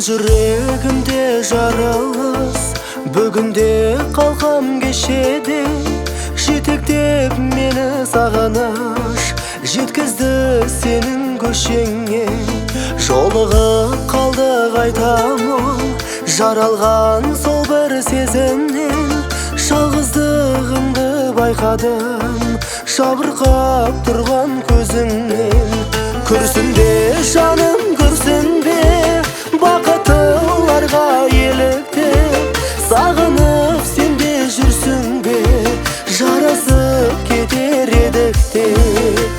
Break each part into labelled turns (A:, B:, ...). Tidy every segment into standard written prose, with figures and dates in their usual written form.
A: жүрегімде жаралыс, бүгінде қалқам кешеде. Жетектеп мені сағыныш, жеткізді сенің көшеңе. Жолығып қалды қайтамын, жаралған сол бір сезімнен. Жалғыздығымды байқадым, жабырқап тұрған көзіңнен. Күрсінбе жаным, күрсінбе, бақыттыларға еліктеп. Сағынып сен де жүрсің бе, жарасып кетер едік деп.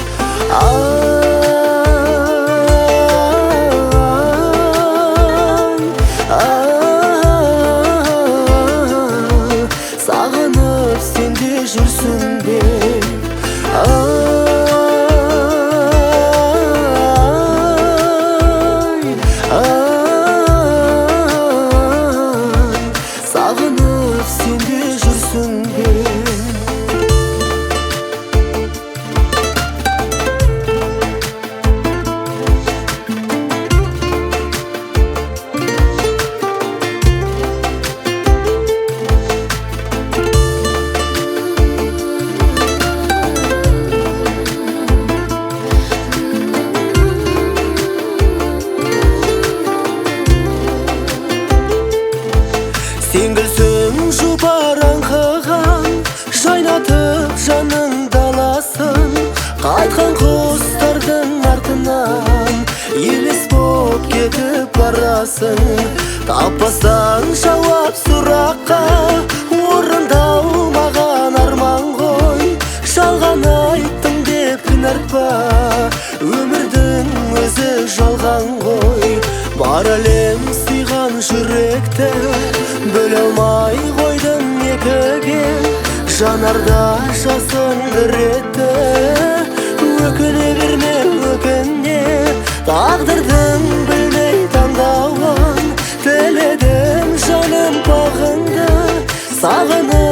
A: Сағынып сен де жүрсің бе. Сағынып сен де жүрсің бе. Сен гүлсің жұпар аңқыған, жайнатып жаның даласын. Қайтқан құстардың артынан елес боп кетіп барасың. Таппасаң жауап сұраққа, орындалмаған арман ғой. Жалған айттың деп кінәртпа, өмірдің өзі жалған ғой. Бар әлем сыйған жүректі бөле алмай қойдым екіге. Жанарда жасың ретті, өкіне берме, өкіне. Тағдырдың білмей таңдауын, тіледім жаным бағыңды. Сағынып